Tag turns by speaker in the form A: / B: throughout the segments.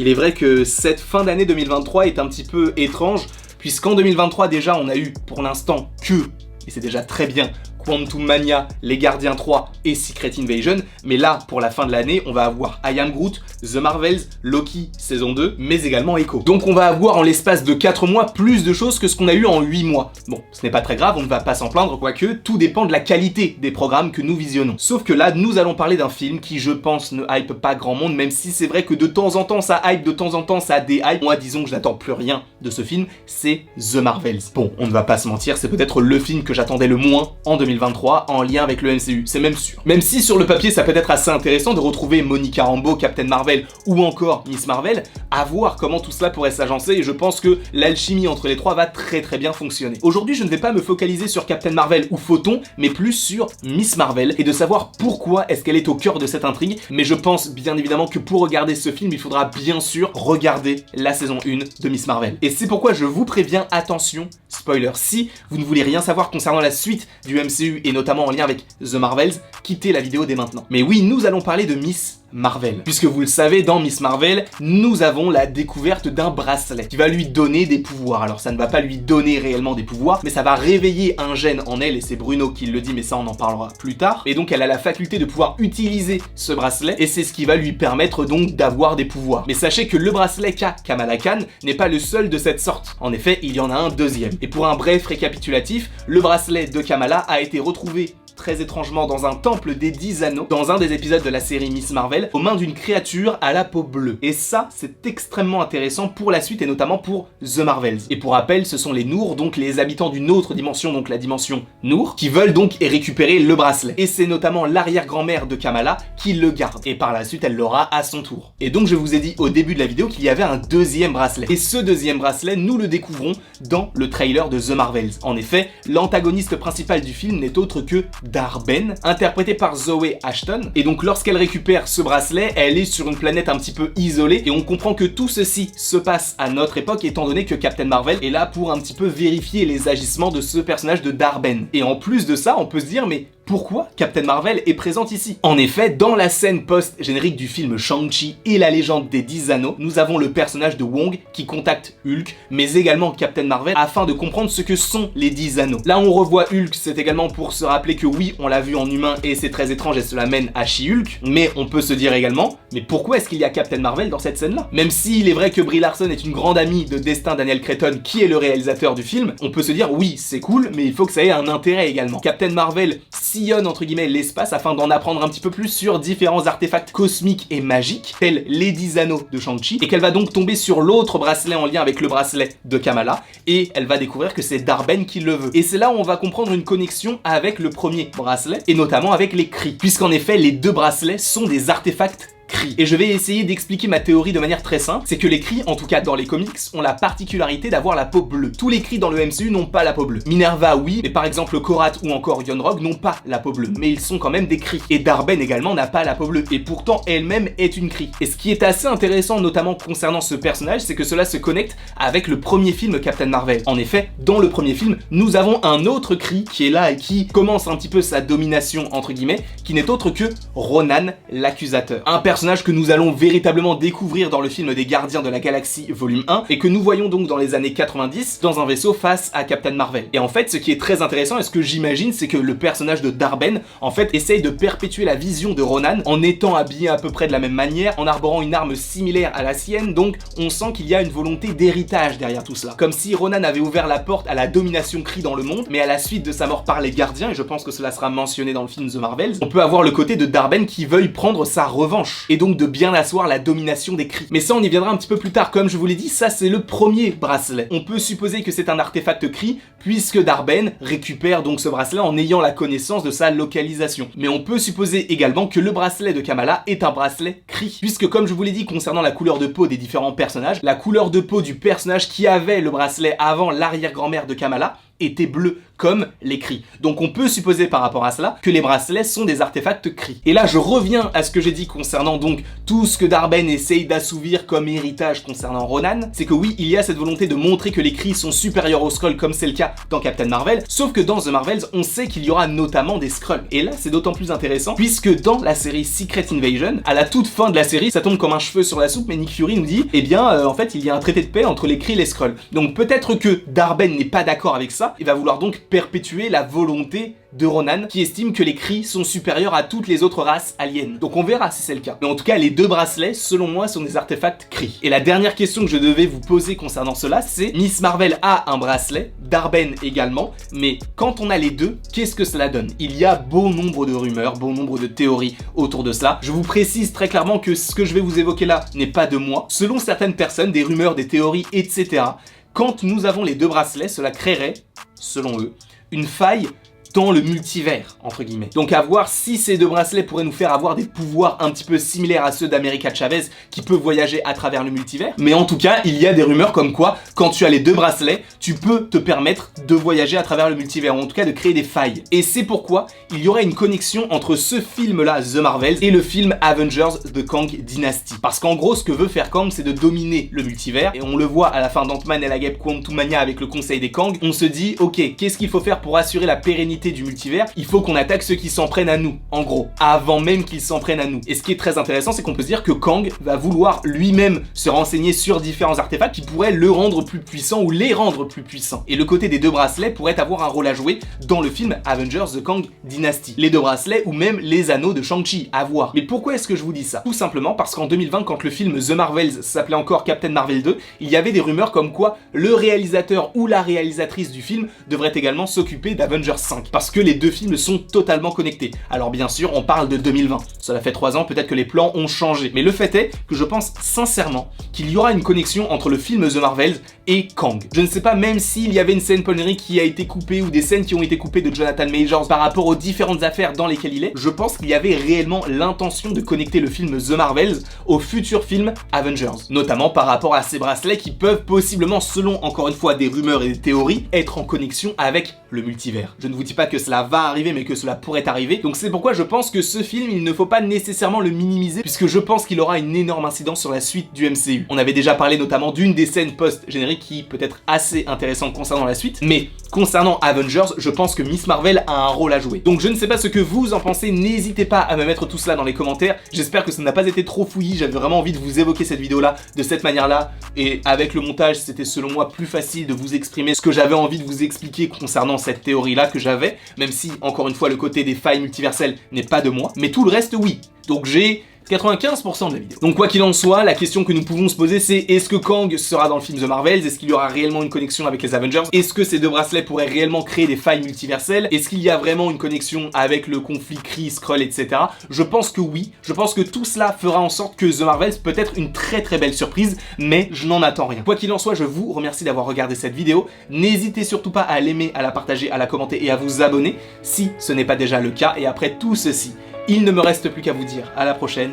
A: Il est vrai que cette fin d'année 2023 est un petit peu étrange, puisqu'en 2023 déjà on a eu pour l'instant et c'est déjà très bien, Quantum Mania, Les Gardiens 3 et Secret Invasion, mais là, pour la fin de l'année, on va avoir I Am Groot, The Marvels, Loki saison 2, mais également Echo. Donc on va avoir en l'espace de 4 mois plus de choses que ce qu'on a eu en 8 mois. Bon, ce n'est pas très grave, on ne va pas s'en plaindre, quoique tout dépend de la qualité des programmes que nous visionnons. Sauf que là, nous allons parler d'un film qui, je pense, ne hype pas grand monde, même si c'est vrai que de temps en temps ça hype, de temps en temps ça déhype. Moi, disons que je n'attends plus rien de ce film, c'est The Marvels. Bon, on ne va pas se mentir, c'est peut-être le film que j'attendais le moins en 2023 en lien avec le MCU, c'est même sûr. Même si sur le papier ça peut être assez intéressant de retrouver Monica Rambeau, Captain Marvel ou encore Miss Marvel, à voir comment tout cela pourrait s'agencer et je pense que l'alchimie entre les trois va très bien fonctionner. Aujourd'hui je ne vais pas me focaliser sur Captain Marvel ou Photon, mais plus sur Miss Marvel et de savoir pourquoi est-ce qu'elle est au cœur de cette intrigue, mais je pense bien évidemment que pour regarder ce film il faudra bien sûr regarder la saison 1 de Miss Marvel. Et c'est pourquoi je vous préviens, attention, spoiler, si vous ne voulez rien savoir concernant la suite du MCU et notamment en lien avec The Marvels, quittez la vidéo dès maintenant. Mais oui, nous allons parler de Miss Marvel. Puisque vous le savez, dans Miss Marvel, nous avons la découverte d'un bracelet qui va lui donner des pouvoirs. Alors ça ne va pas lui donner réellement des pouvoirs, mais ça va réveiller un gène en elle, et c'est Bruno qui le dit, mais ça on en parlera plus tard. Et donc elle a la faculté de pouvoir utiliser ce bracelet, et c'est ce qui va lui permettre donc d'avoir des pouvoirs. Mais sachez que le bracelet qu'a Kamala Khan n'est pas le seul de cette sorte. En effet, il y en a un deuxième. Et pour un bref récapitulatif, le bracelet de Kamala a été retrouvé très étrangement dans un temple des 10 anneaux, dans un des épisodes de la série Miss Marvel, aux mains d'une créature à la peau bleue. Et ça, c'est extrêmement intéressant pour la suite et notamment pour The Marvels. Et pour rappel, ce sont les Noor, donc les habitants d'une autre dimension, donc la dimension Noor, qui veulent donc récupérer le bracelet. Et c'est notamment l'arrière-grand-mère de Kamala qui le garde. Et par la suite, elle l'aura à son tour. Et donc, je vous ai dit au début de la vidéo qu'il y avait un deuxième bracelet. Et ce deuxième bracelet, nous le découvrons dans le trailer de The Marvels. En effet, l'antagoniste principal du film n'est autre que Dar-Benn, interprétée par Zoé Ashton. Et donc lorsqu'elle récupère ce bracelet, elle est sur une planète un petit peu isolée et on comprend que tout ceci se passe à notre époque étant donné que Captain Marvel est là pour un petit peu vérifier les agissements de ce personnage de Dar-Benn. Et en plus de ça, on peut se dire mais pourquoi Captain Marvel est présente ici? En effet, dans la scène post-générique du film Shang-Chi et la légende des 10 anneaux, nous avons le personnage de Wong qui contacte Hulk, mais également Captain Marvel afin de comprendre ce que sont les 10 anneaux. Là on revoit Hulk, c'est également pour se rappeler que oui, on l'a vu en humain et c'est très étrange et cela mène à She-Hulk, mais on peut se dire également, mais pourquoi est-ce qu'il y a Captain Marvel dans cette scène-là? Même s'il est vrai que Brie Larson est une grande amie de Destin Daniel Cretton qui est le réalisateur du film, on peut se dire oui, c'est cool, mais il faut que ça ait un intérêt également. Captain Marvel sillonne entre guillemets l'espace afin d'en apprendre un petit peu plus sur différents artefacts cosmiques et magiques, tels les 10 anneaux de Shang-Chi, et qu'elle va donc tomber sur l'autre bracelet en lien avec le bracelet de Kamala, et elle va découvrir que c'est Dar-Benn qui le veut. Et c'est là où on va comprendre une connexion avec le premier bracelet, et notamment avec les cris, puisqu'en effet les deux bracelets sont des artefacts cris. Et je vais essayer d'expliquer ma théorie de manière très simple, c'est que les cris, en tout cas dans les comics, ont la particularité d'avoir la peau bleue. Tous les cris dans le MCU n'ont pas la peau bleue. Minerva oui, mais par exemple Korath ou encore Yon-Rogg n'ont pas la peau bleue, mais ils sont quand même des cris. Et Dar-Benn également n'a pas la peau bleue, et pourtant elle-même est une cri. Et ce qui est assez intéressant notamment concernant ce personnage, c'est que cela se connecte avec le premier film Captain Marvel. En effet, dans le premier film, nous avons un autre cri qui est là et qui commence un petit peu sa domination entre guillemets, qui n'est autre que Ronan l'accusateur. Un personnage que nous allons véritablement découvrir dans le film des Gardiens de la Galaxie volume 1 et que nous voyons donc dans les années 90 dans un vaisseau face à Captain Marvel. Et en fait, ce qui est très intéressant et ce que j'imagine, c'est que le personnage de Dar-Benn en fait essaye de perpétuer la vision de Ronan en étant habillé à peu près de la même manière, en arborant une arme similaire à la sienne, donc on sent qu'il y a une volonté d'héritage derrière tout cela. Comme si Ronan avait ouvert la porte à la domination cri dans le monde, mais à la suite de sa mort par les Gardiens, et je pense que cela sera mentionné dans le film The Marvels, on peut avoir le côté de Dar-Benn qui veuille prendre sa revanche. Et donc de bien asseoir la domination des cris. Mais ça on y viendra un petit peu plus tard, comme je vous l'ai dit, ça c'est le premier bracelet. On peut supposer que c'est un artefact cri, puisque Dar-Benn récupère donc ce bracelet en ayant la connaissance de sa localisation. Mais on peut supposer également que le bracelet de Kamala est un bracelet cri, puisque comme je vous l'ai dit concernant la couleur de peau des différents personnages, la couleur de peau du personnage qui avait le bracelet avant l'arrière-grand-mère de Kamala étaient bleus, comme les Kree. Donc on peut supposer par rapport à cela que les bracelets sont des artefacts Kree. Et là je reviens à ce que j'ai dit concernant donc tout ce que Dar-Benn essaye d'assouvir comme héritage concernant Ronan, c'est que oui, il y a cette volonté de montrer que les Kree sont supérieurs aux Skrulls comme c'est le cas dans Captain Marvel, sauf que dans The Marvels, on sait qu'il y aura notamment des Skrulls. Et là c'est d'autant plus intéressant puisque dans la série Secret Invasion, à la toute fin de la série, ça tombe comme un cheveu sur la soupe, mais Nick Fury nous dit, eh bien en fait il y a un traité de paix entre les Kree et les Skrulls. Donc peut-être que Dar-Benn n'est pas d'accord avec ça, il va vouloir donc perpétuer la volonté de Ronan qui estime que les Kree sont supérieurs à toutes les autres races aliens. Donc on verra si c'est le cas. Mais en tout cas, les deux bracelets, selon moi, sont des artefacts Kree. Et la dernière question que je devais vous poser concernant cela, c'est Miss Marvel a un bracelet, Dar-Benn également, mais quand on a les deux, qu'est-ce que cela donne? Il y a bon nombre de rumeurs, bon nombre de théories autour de cela. Je vous précise très clairement que ce que je vais vous évoquer là n'est pas de moi. Selon certaines personnes, des rumeurs, des théories, etc., quand nous avons les deux bracelets, cela créerait, selon eux, une faille dans le multivers, entre guillemets. Donc à voir si ces deux bracelets pourraient nous faire avoir des pouvoirs un petit peu similaires à ceux d'America Chavez qui peut voyager à travers le multivers. Mais en tout cas, il y a des rumeurs comme quoi, quand tu as les deux bracelets, tu peux te permettre de voyager à travers le multivers, ou en tout cas de créer des failles. Et c'est pourquoi il y aurait une connexion entre ce film-là, The Marvels, et le film Avengers The Kang Dynasty. Parce qu'en gros, ce que veut faire Kang, c'est de dominer le multivers, et on le voit à la fin d'Ant-Man et la Guêpe Quantumania avec le Conseil des Kang, on se dit, ok, qu'est-ce qu'il faut faire pour assurer la pérennité du multivers? Il faut qu'on attaque ceux qui s'en prennent à nous, en gros, avant même qu'ils s'en prennent à nous. Et ce qui est très intéressant, c'est qu'on peut se dire que Kang va vouloir lui-même se renseigner sur différents artefacts qui pourraient le rendre plus puissant ou les rendre plus puissants. Et le côté des deux bracelets pourrait avoir un rôle à jouer dans le film Avengers The Kang Dynasty. Les deux bracelets ou même les anneaux de Shang-Chi, à voir. Mais pourquoi est-ce que je vous dis ça? Tout simplement parce qu'en 2020, quand le film The Marvels s'appelait encore Captain Marvel 2, il y avait des rumeurs comme quoi le réalisateur ou la réalisatrice du film devrait également s'occuper d'Avengers 5. Parce que les deux films sont totalement connectés. Alors bien sûr, on parle de 2020. Cela fait 3 ans, peut-être que les plans ont changé. Mais le fait est que je pense sincèrement qu'il y aura une connexion entre le film The Marvels et Kang. Je ne sais pas même s'il y avait une scène post-générique qui a été coupée ou des scènes qui ont été coupées de Jonathan Majors par rapport aux différentes affaires dans lesquelles il est. Je pense qu'il y avait réellement l'intention de connecter le film The Marvels au futur film Avengers. Notamment par rapport à ces bracelets qui peuvent possiblement, selon encore une fois des rumeurs et des théories, être en connexion avec le multivers. Je ne vous dis pas que cela va arriver, mais que cela pourrait arriver. Donc c'est pourquoi je pense que ce film, il ne faut pas nécessairement le minimiser, puisque je pense qu'il aura une énorme incidence sur la suite du MCU. On avait déjà parlé notamment d'une des scènes post-génériques qui peut être assez intéressante concernant la suite, mais concernant Avengers, je pense que Miss Marvel a un rôle à jouer. Donc je ne sais pas ce que vous en pensez, n'hésitez pas à me mettre tout cela dans les commentaires. J'espère que ça n'a pas été trop fouillis, j'avais vraiment envie de vous évoquer cette vidéo-là de cette manière-là, et avec le montage, c'était selon moi plus facile de vous exprimer ce que j'avais envie de vous expliquer concernant cette théorie-là que j'avais, même si, encore une fois, le côté des failles multiverselles n'est pas de moi, mais tout le reste, oui. Donc j'ai 95% de la vidéo. Donc quoi qu'il en soit, la question que nous pouvons se poser c'est est-ce que Kang sera dans le film The Marvels? Est-ce qu'il y aura réellement une connexion avec les Avengers? Est-ce que ces deux bracelets pourraient réellement créer des failles multiverselles? Est-ce qu'il y a vraiment une connexion avec le conflit Kree, Skrull, etc.? Je pense que oui. Je pense que tout cela fera en sorte que The Marvels peut être une très très belle surprise, mais je n'en attends rien. Quoi qu'il en soit, je vous remercie d'avoir regardé cette vidéo. N'hésitez surtout pas à l'aimer, à la partager, à la commenter et à vous abonner si ce n'est pas déjà le cas. Et après tout ceci, il ne me reste plus qu'à vous dire à la prochaine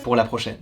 A: pour la prochaine.